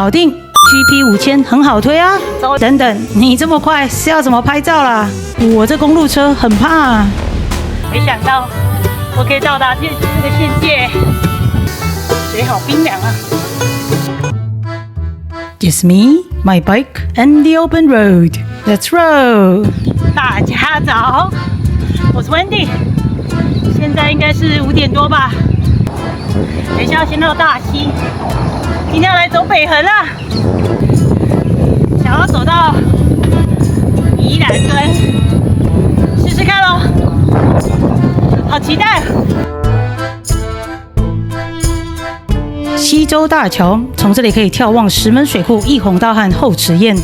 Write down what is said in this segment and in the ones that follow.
搞定。GP5000很好推啊。等等，你这么快是要怎么拍照啦？我这公路车很怕啊。没想到我可以到达这个县界，水好冰凉啊。Just me, my bike, and the open road. Let's roll. 大家早，我是 Wendy， 现在应该是5点多吧。等一下要先到大溪，今天要来走北横啊，想要走到宜兰村，试试看咯，好期待！溪州大桥，从这里可以眺望石门水库、义弘道和后池堰。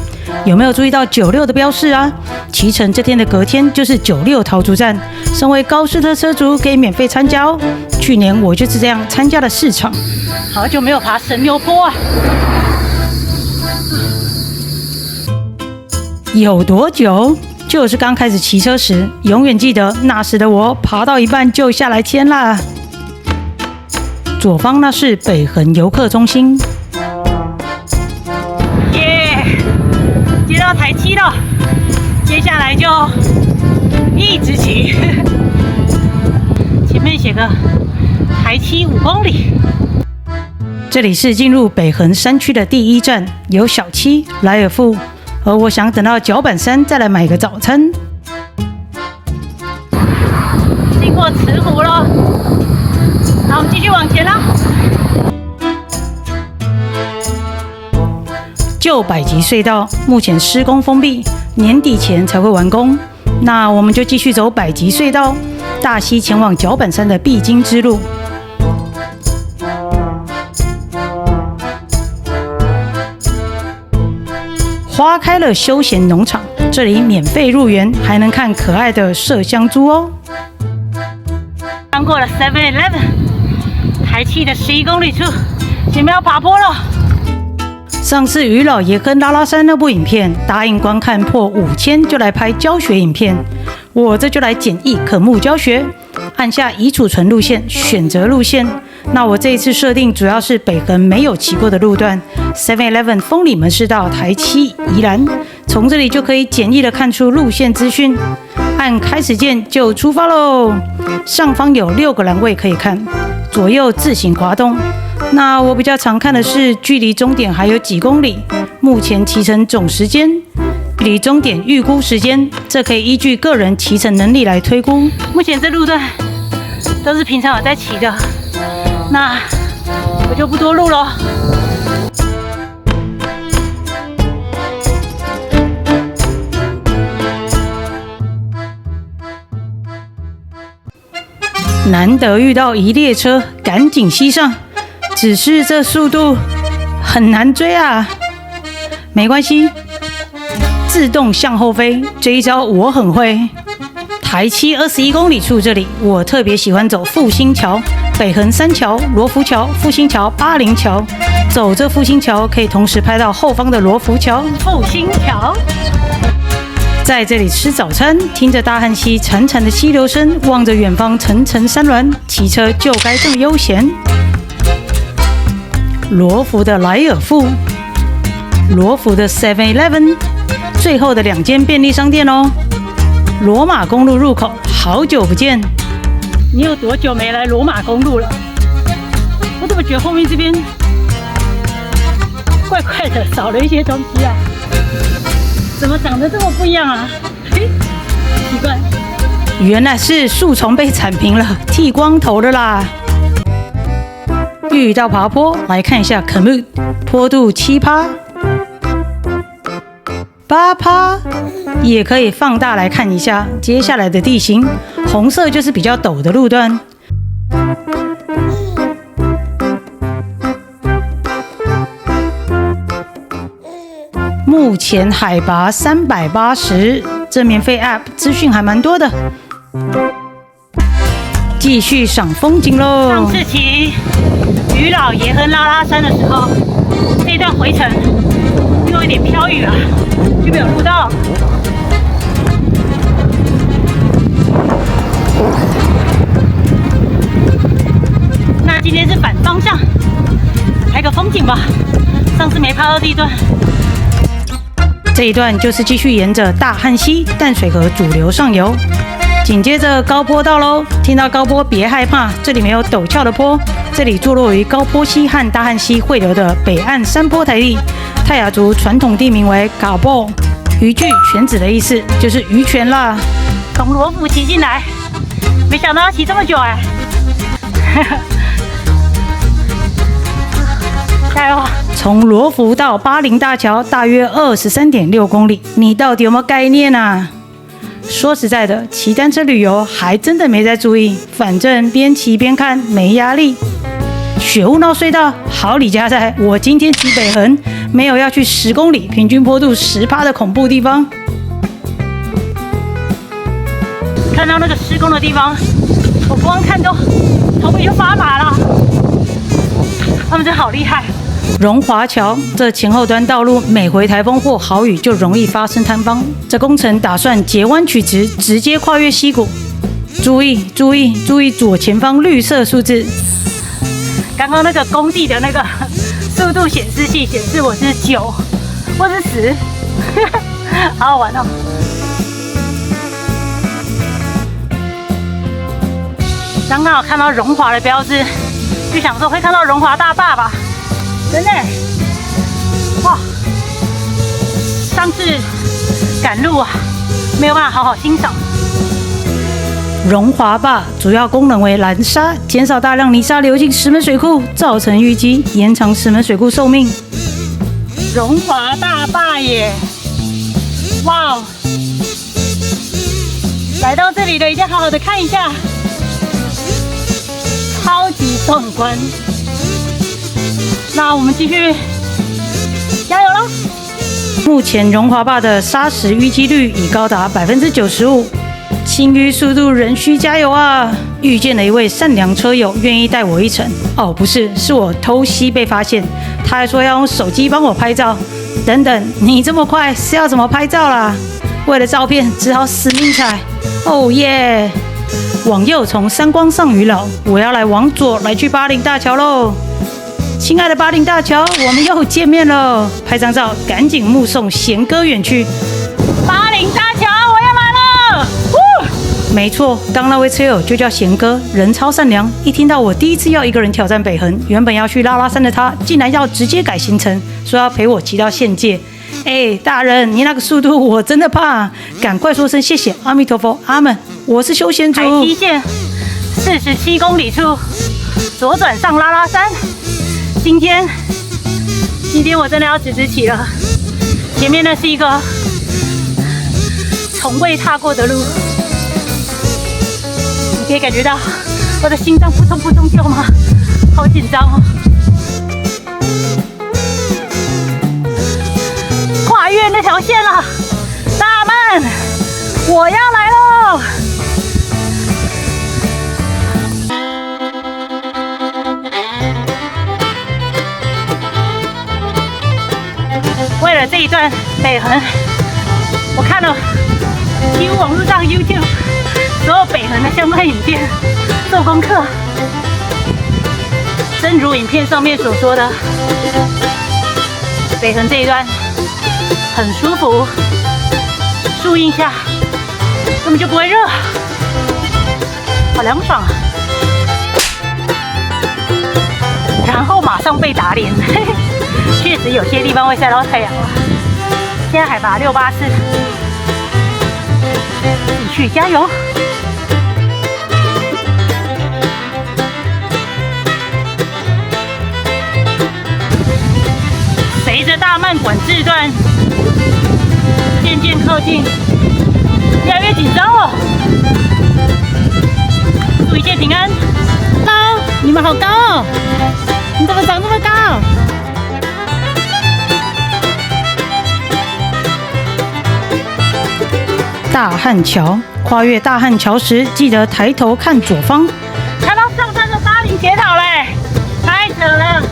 有没有注意到96的标示啊？骑乘这天的隔天就是96桃竹站，身为高师特车主可以免费参加哦。去年我就是这样参加了4场。好久没有爬神牛坡啊！有多久？就是刚开始骑车时，永远记得那时的我爬到一半就下来签啦。左方那是北横游客中心。接到台7了，接下来就一直骑。前面写个台7 5公里。这里是进入北横山区的第1站，有小七、莱尔富，而我想等到脚板山再来买个早餐。经过慈湖了，那我们继续往前啦。旧百吉隧道目前施工封闭，年底前才会完工。那我们就继续走百吉隧道，大溪前往脚板山的必经之路。花开了休闲农场，这里免费入园，还能看可爱的麝香猪哦。刚过了 7-Eleven， 台7的11公里处，前面要爬坡了。上次于老爷跟拉拉山那部影片，答应观看破5000就来拍教学影片，我这就来简易科目教学，按下已储存路线，选择路线。那我这一次设定主要是北横没有骑过的路段 ，7-Eleven 丰里门市道台7宜兰，从这里就可以简易的看出路线资讯。按开始键就出发喽！上方有6个栏位可以看，左右自行滑动。那我比较常看的是距离终点还有几公里，目前骑乘总时间，离终点预估时间，这可以依据个人骑乘能力来推估。目前这路段都是平常有在骑的，那我就不多录了。难得遇到一列车，赶紧吸上。只是这速度很难追啊，没关系，自动向后飞这一招我很会。台7 21公里处这里，我特别喜欢走复兴桥、北横3桥、罗浮桥、复兴桥、80桥。走这复兴桥可以同时拍到后方的罗浮桥。复兴桥，在这里吃早餐，听着大汉溪潺潺的溪流声，望着远方层层山峦，骑车就该这么悠闲。罗浮的莱尔富，罗浮的 7-Eleven， 最后的2间便利商店哦。罗马公路入口，好久不见！你有多久没来罗马公路了？我怎么觉得后面这边怪怪的，少了一些东西啊？怎么长得这么不一样啊？嘿，奇怪，原来是树丛被铲平了，剃光头了啦。遇到爬坡，来看一下 Komoot， 坡度7%、8%，也可以放大来看一下接下来的地形。红色就是比较陡的路段。目前海拔380，这免费 App 资讯还蛮多的。继续赏风景喽！上次骑于老爷和拉拉山的时候，这一段回程因为有点飘雨啊，就没有录到。那今天是反方向，拍个风景吧。上次没拍到这一段。这一段就是继续沿着大汉溪淡水河主流上游，紧接着高坡道喽。听到高坡别害怕，这里没有陡峭的坡，这里坐落于高坡溪和大汉溪汇流的北岸山坡台地。泰雅族传统地名为嘎布，鱼具犬子的意思，就是鱼泉啦。从罗浮骑进来，没想到要骑这么久哎！加油！从罗浮到巴陵大桥大约23.6公里，你到底有没有概念啊？说实在的，骑单车旅游还真的没在注意，反正边骑边看没压力。雪雾闹隧道，好李家在，我今天骑北横，没有要去10公里，平均坡度10%的恐怖地方。看到那个施工的地方，我光看都头皮就发麻了。他们真好厉害。荣华桥这前后端道路，每回台风或豪雨就容易发生坍方。这工程打算截弯取直，直接跨越溪谷。注意注意注意左前方绿色数字。刚刚那个工地的那个速度显示器显示我是9或是10，好好玩哦。刚刚有看到荣华的标志，就想说会看到荣华大坝吧。真的，哇！上次赶路啊，没有办法好好欣赏。荣华坝主要功能为拦沙，减少大量泥沙流进石门水库，造成淤积，延长石门水库寿命。荣华大坝耶！哇哦！来到这里的一定要好好的看一下，超级壮观。那我们继续加油喽！目前荣华坝的砂石淤积率已高达95%，清淤速度仍需加油啊！遇见了一位善良车友，愿意带我一程。哦，不是，是我偷袭被发现，他还说要用手机帮我拍照。等等，你这么快是要怎么拍照啦？为了照片，只好死命踩。哦耶！往右从三光上渔老，我要来往左来去巴陵大桥喽。亲爱的巴陵大桥，我们又见面了，拍张照，赶紧目送贤哥远去。巴陵大桥，我要来了！没错，刚那位车友就叫贤哥，人超善良。一听到我第一次要一个人挑战北横，原本要去拉拉山的他，竟然要直接改行程，说要陪我骑到县界。哎，大人，你那个速度我真的怕，赶快说声谢谢，阿弥陀佛，阿门。我是修仙族。台七线47公里处，左转上拉拉山。今天我真的要直骑了，前面那是一个从未踏过的路，你可以感觉到我的心脏扑通扑通跳吗？好紧张哦！跨越那条线了，大曼，我要来喽！为了这一段北横，我看了几乎网络上 YouTube 所有北横的相关影片，做功课。正如影片上面所说的，北横这一段很舒服，树荫下根本就不会热，好凉爽啊！然后马上被打脸。确实有些地方会晒到太阳了。现在海拔684，继续加油！随着大曼管制段渐渐靠近，越来越紧张了。祝一切平安！高，你们好高哦！你怎么长这么高？大汉桥，跨越大汉桥时，记得抬头看左方。看到上山的巴陵铁塔嘞，太扯了！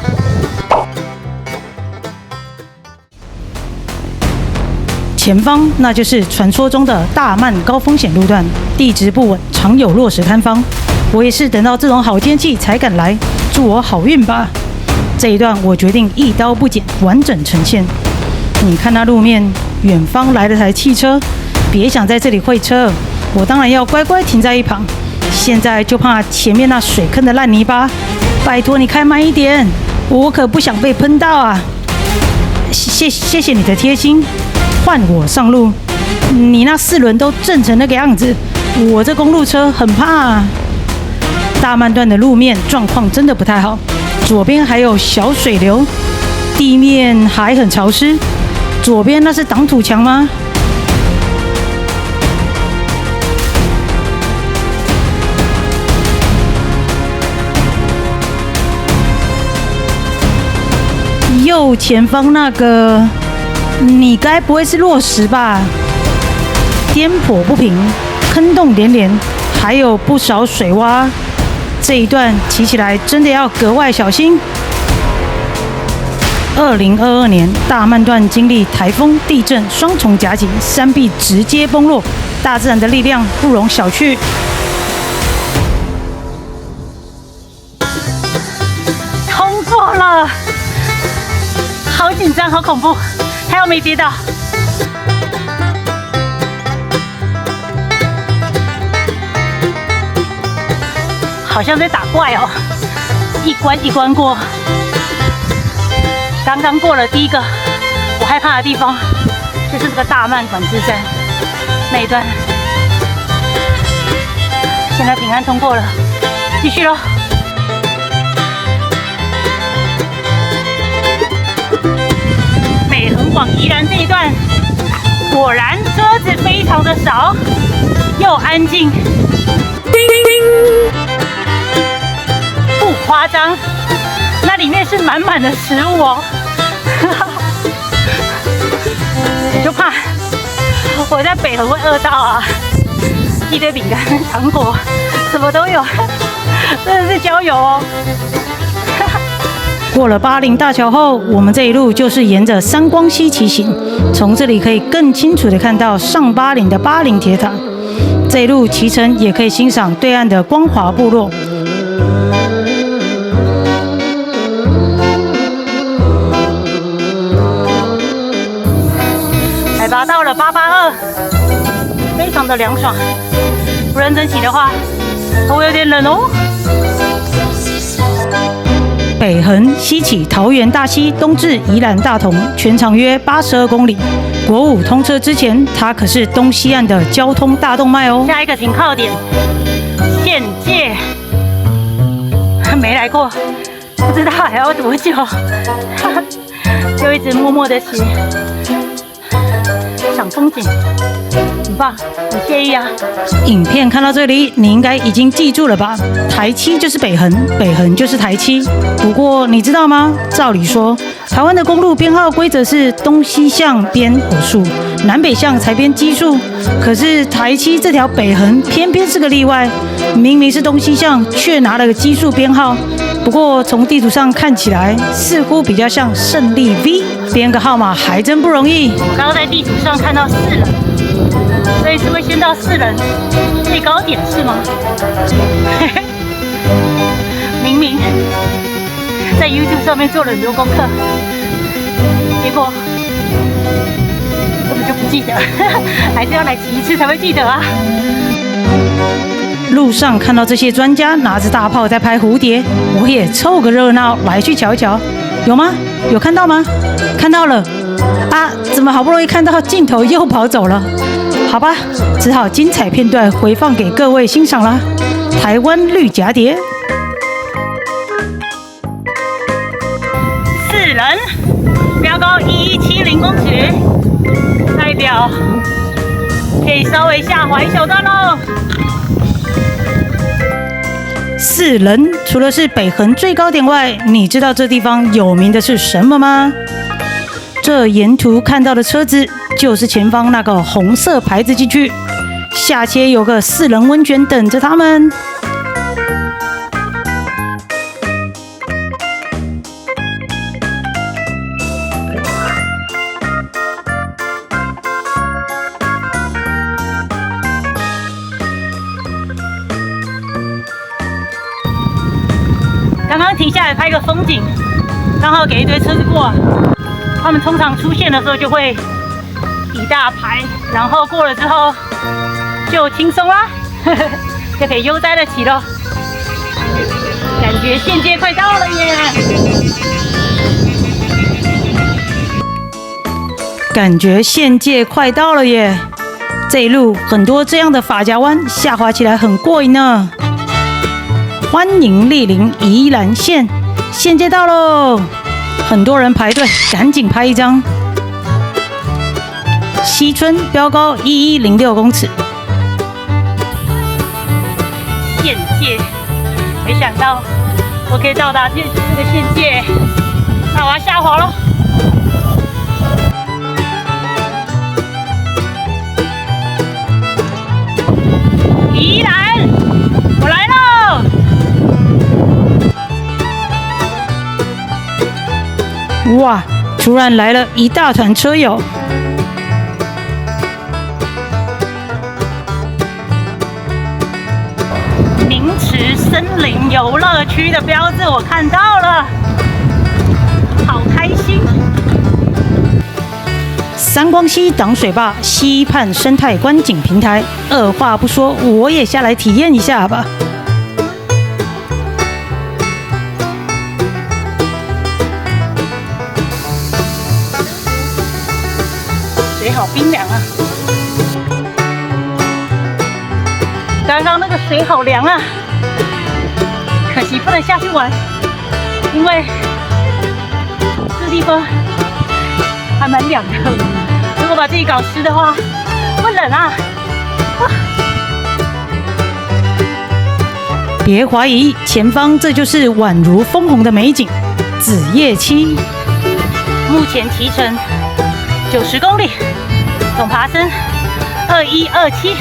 前方那就是传说中的大曼高风险路段，地质不稳，常有落石坍方。我也是等到这种好天气才敢来，祝我好运吧！这一段我决定一刀不剪，完整呈现。你看那路面，远方来了台汽车，别想在这里会车，我当然要乖乖停在一旁。现在就怕前面那水坑的烂泥巴，拜托你开慢一点，我可不想被喷到啊！谢谢你的贴心，换我上路。你那4轮都震成那个样子，我这公路车很怕啊。大慢段的路面状况真的不太好，左边还有小水流，地面还很潮湿。左边那是挡土墙吗？右前方那个，你该不会是落石吧？颠簸不平，坑洞连连，还有不少水洼。这一段骑起来真的要格外小心。2022年大慢段经历台风、地震双重夹击，山壁直接崩落，大自然的力量不容小觑。通过了，好紧张，好恐怖，还好没跌倒。好像在打怪哦，一关一关过。刚刚过了第一个我害怕的地方，就是这个大慢管制站那一段。现在平安通过了，继续咯。北横往宜兰这一段，果然车子非常的少，又安静。不夸张，那里面是满满的食物哦。我就怕我在北横会饿到啊！一堆饼干、糖果，什么都有，真的是郊游哦。过了巴陵大桥后，我们这一路就是沿着三光溪骑行，从这里可以更清楚的看到上巴陵的巴陵铁塔。这一路骑乘也可以欣赏对岸的光华部落。海拔到了882，非常的凉爽。不认真骑的话，头有点冷哦。北横西起桃园大溪，东至宜兰大同，全长约82公里。国五通车之前，它可是东西岸的交通大动脉哦。下一个停靠点，县界，没来过，不知道还要多久，就一直默默的骑。赏风景，很棒，很惬意啊！影片看到这里，你应该已经记住了吧？台七就是北横，北横就是台七。不过你知道吗？照理说，台湾的公路编号规则是东西向编偶数，南北向才编奇数。可是台七这条北横偏偏是个例外，明明是东西向，却拿了个奇数编号。不过从地图上看起来，似乎比较像胜利 V， 编个号码还真不容易。我刚刚在地图上看到4人，所以是会先到4人最高点是吗？明明在 YouTube 上面做了很多功课，结果根本就不记得，还是要来骑一次才会记得啊。路上看到这些专家拿着大炮在拍蝴蝶，我也凑个热闹来去瞧一瞧，有吗？有看到吗？看到了啊！怎么好不容易看到镜头又跑走了？好吧，只好精彩片段回放给各位欣赏啦。台湾绿蛱蝶，4人，标高1170公尺，代表可以稍微下滑一小段喽。4人除了是北横最高点外，你知道这地方有名的是什么吗？这沿途看到的车子就是前方那个红色牌子进去，下切有个4人温泉等着他们。刚刚停下来拍个风景，刚好给一堆车子过，他们通常出现的时候就会一大排，然后过了之后就轻松啦，就可以悠哉的骑了。感觉县界快到了耶！感觉县界快到了耶！这一路很多这样的发夹弯，下滑起来很过瘾呢。欢迎莅临宜兰县，县界到喽！很多人排队，赶紧拍一张。西村标高1106公尺，县界，没想到我可以到达这个县界，那我要下滑喽。宜兰，我来喽！哇！突然来了一大团车友。明池森林游乐区的标志我看到了，好开心！三光溪挡水坝溪畔生态观景平台，二话不说，我也下来体验一下吧。水好冰凉啊！刚刚那个水好凉啊，可惜不能下去玩，因为这地方还蛮凉的。如果把自己搞湿的话，会冷啊！别怀疑，前方这就是宛如枫红的美景——紫叶溪。目前骑程90公里，总爬升2127，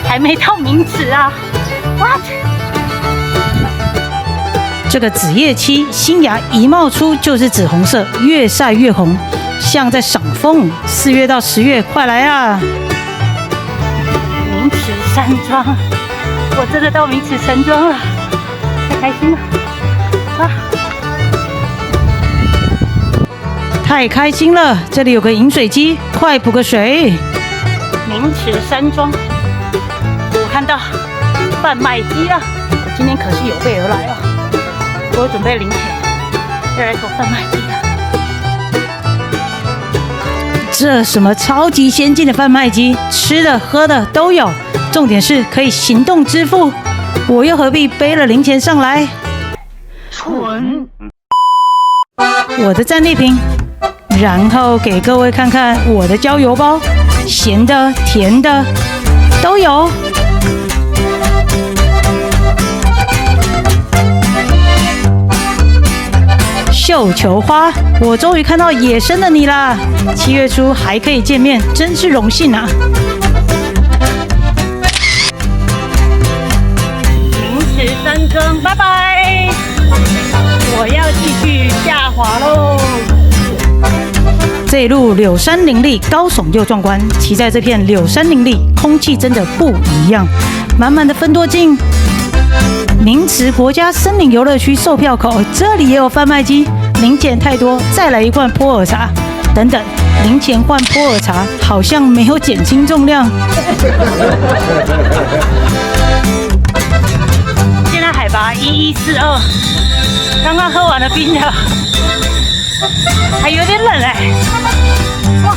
还没到明池啊 ！What？ 这个紫叶溪新芽一冒出就是紫红色，越晒越红，像在赏枫。4月到10月，快来啊！明池山庄，我真的到明池山庄了，太开心了啊！太开心了！这里有个饮水机，快补个水。明池山庄，我看到贩卖机了。我今天可是有备而来哦，我有准备零钱，要来投贩卖机的。这什么超级先进的贩卖机，吃的喝的都有，重点是可以行动支付，我又何必背了零钱上来？蠢！我的战利品，然后给各位看看我的郊游包，咸的、甜的都有。绣球花，我终于看到野生的你啦！7月初还可以见面，真是荣幸啊！明池山庄，拜拜！我要继续下滑喽。这一路柳杉林立，高耸又壮观。骑在这片柳杉林立，空气真的不一样，满满的芬多精。明池国家森林游乐区售票口，这里也有贩卖机，零钱太多，再来一罐普洱茶。等等，零钱换普洱茶好像没有减轻重量。现在海拔1142，刚刚喝完了冰的，还有点冷哎。哇，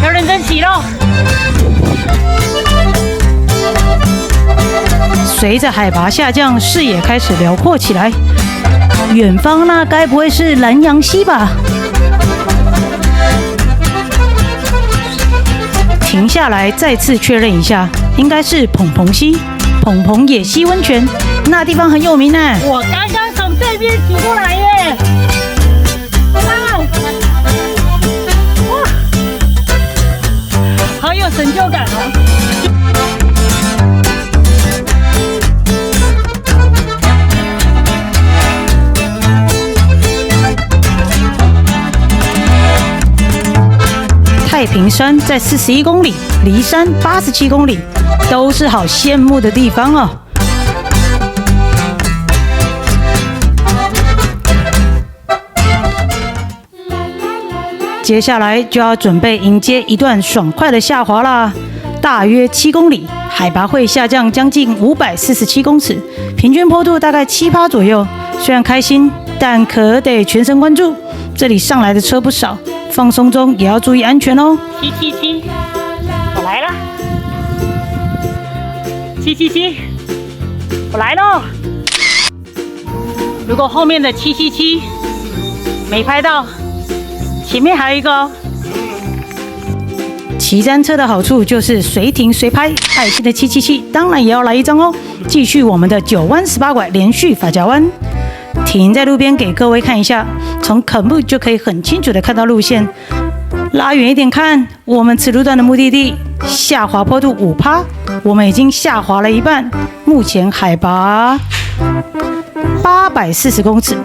要认真骑喽！随着海拔下降，视野开始辽阔起来。远方那该不会是南洋溪吧？停下来再次确认一下，应该是蓬蓬溪，蓬蓬野溪温泉，那地方很有名呢。我刚刚从这边骑过来耶！哇，好有成就感哦！太平山在41公里，梨山87公里，都是好羡慕的地方哦。接下来就要准备迎接一段爽快的下滑啦，大约7公里，海拔会下降将近547公尺，平均坡度大概7%左右。虽然开心，但可得全神贯注。这里上来的车不少，放松中也要注意安全哦。777，我来了。777，我来喽。如果后面的777没拍到，前面还有一个哦。骑单车的好处就是随停随拍，爱心的777当然也要来一张哦。继续我们的9弯18拐连续发夹弯，停在路边给各位看一下，从肯木就可以很清楚的看到路线。拉远一点看，我们此路段的目的地下滑坡度5%，我们已经下滑了一半，目前海拔840公尺，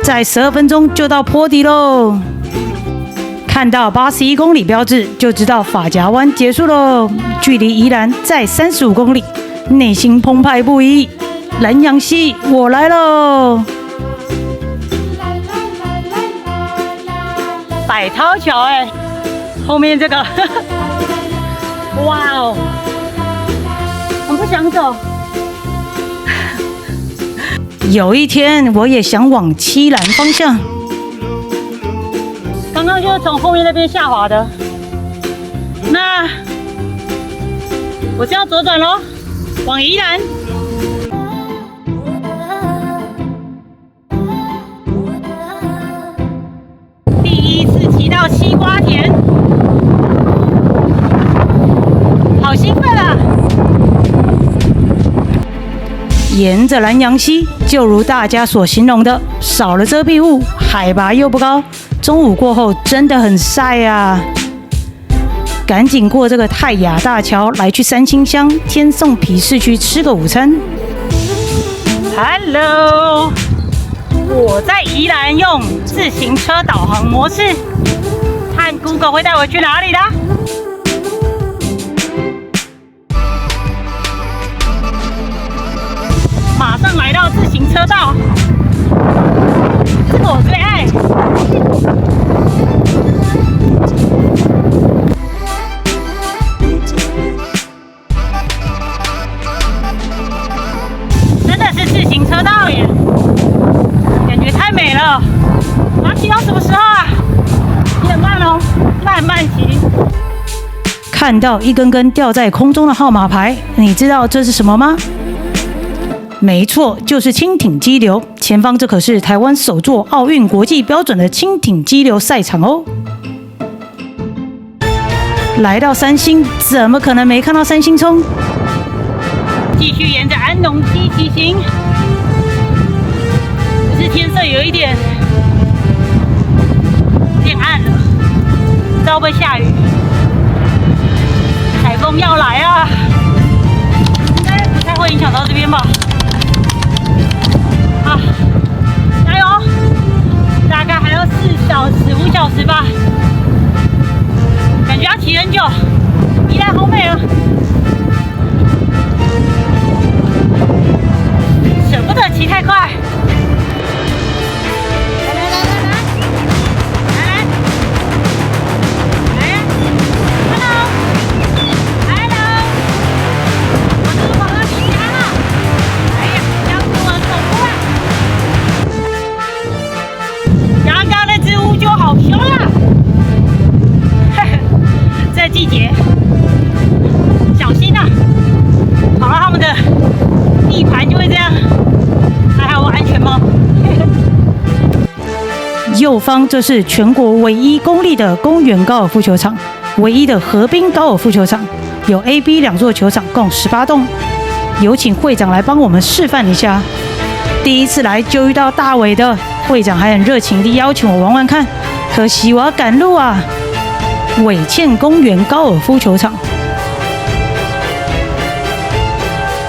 再12分钟就到坡底喽。看到81公里标志，就知道发夹弯结束喽。距离宜兰再35公里，内心澎湃不已。南洋溪，我来喽！百涛桥哎，后面这个，哇哦，我不想走。有一天我也想往七兰方向。刚刚就是从后面那边下滑的，那我是要左转咯，往宜兰。第一次骑到西瓜田，好兴奋啊！沿着南洋溪，就如大家所形容的，少了遮蔽物，海拔又不高，中午过后真的很晒啊！赶紧过这个泰雅大桥来去三星乡天颂皮市区吃个午餐。Hello， 我在宜兰用自行车导航模式，看 Google 会带我去哪里的。马上来到自行车道，这个我最爱。真的是自行车道耶，感觉太美了。我要骑到什么时候啊？骑很慢哦，慢慢骑。看到一根根吊在空中的号码牌，你知道这是什么吗？没错，就是轻艇激流。前方这可是台湾首座奥运国际标准的轻艇激流赛场哦。来到三星，怎么可能没看到三星葱？继续沿着安农溪骑行，可是天色有一点暗了，不知道会不会下雨。台风要来啊，应该不太会影响到这边吧。啊，加油！大概还要4小时、5小时吧，感觉要骑很久。宜兰好美啊，舍不得骑太快。季节，小心啊！跑到他们的地盘就会这样。还好我安全帽。右方这是全国唯一公立的公园高尔夫球场，唯一的河滨高尔夫球场，有 A、B 2座球场，共18栋。有请会长来帮我们示范一下。第一次来就遇到大伟的会长，还很热情地邀请我玩玩看，可惜我要赶路啊。伟倩公园高尔夫球场，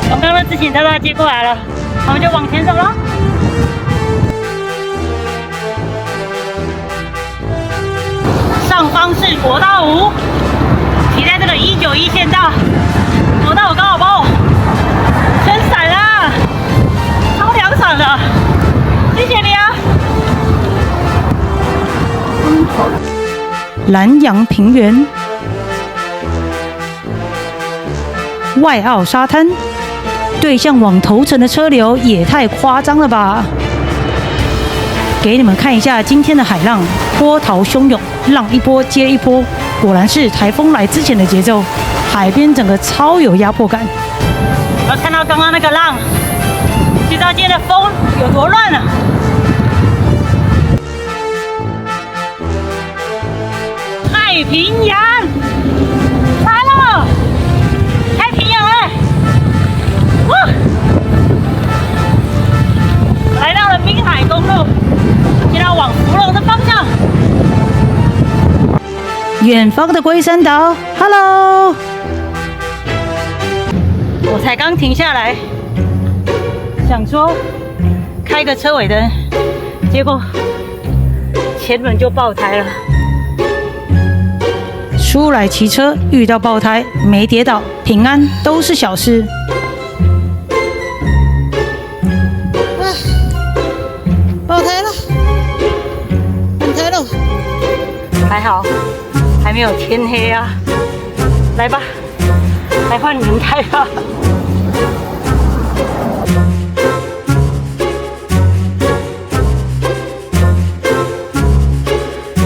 我刚刚之前都把它接过来了，我们就往前走了。上方是国道5，骑在这个191县道，国道5刚好把我撑伞啦，超凉爽的，谢谢你啊！南洋平原、外澳沙滩，对向往头城的车流也太夸张了吧！给你们看一下今天的海浪，波涛汹涌，浪一波接一波，果然是台风来之前的节奏。海边整个超有压迫感。我看到刚刚那个浪，就知道今天的风有多乱了。太平洋来了，太平洋了，哇！来到了滨海公路，现在往福隆的方向。远方的龟山岛 ，Hello。我才刚停下来，想说开个车尾灯，结果前轮就爆胎了。出来骑车遇到爆胎，没跌倒，平安都是小事。爆胎了，爆胎了，还好还没有天黑啊！来吧，来换轮胎吧。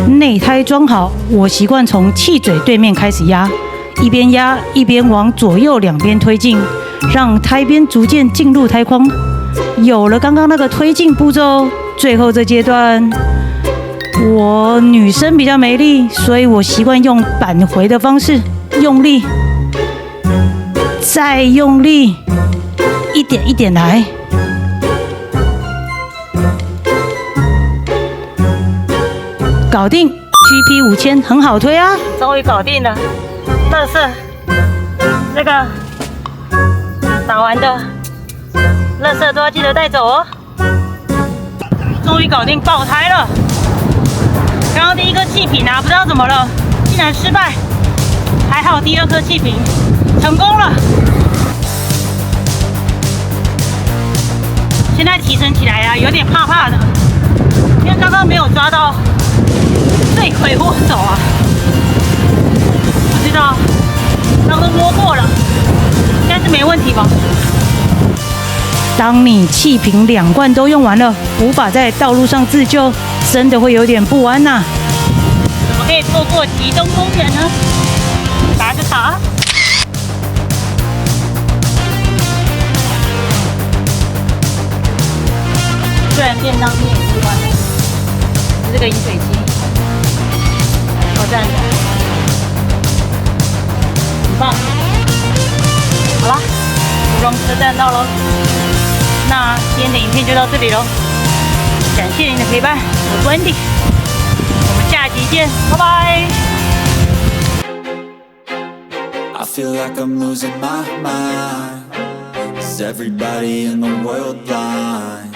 内胎装好，我习惯从气嘴对面开始压，一边压一边往左右两边推进，让胎边逐渐进入胎框。有了刚刚那个推进步骤，最后这阶段，我女生比较没力，所以我习惯用扳回的方式用力，再用力，一点一点来。搞定 ，GP5000很好推啊！终于搞定了，垃圾那个打完的垃圾都要记得带走哦。终于搞定爆胎了，刚刚第一颗气瓶啊，不知道怎么了，竟然失败，还好第二颗气瓶成功了。现在骑乘起来啊，有点怕怕的，因为刚刚没有抓到罪魁祸首啊！我知道，刚都摸过了，应该是没问题吧？当你气瓶2罐都用完了，无法在道路上自救，真的会有点不安呐。怎么可以错过集中公园呢？打个卡。虽然便当店也吃完了，这个饮水机。超赞的，很棒。好啦，福隆车站到喽。那今天的影片就到这里喽，感谢您的陪伴，我是 Wendy， 我们下集见，拜拜。I feel like I'm losing my mind. Is everybody in the world blind?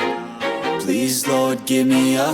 Please, Lord, give me a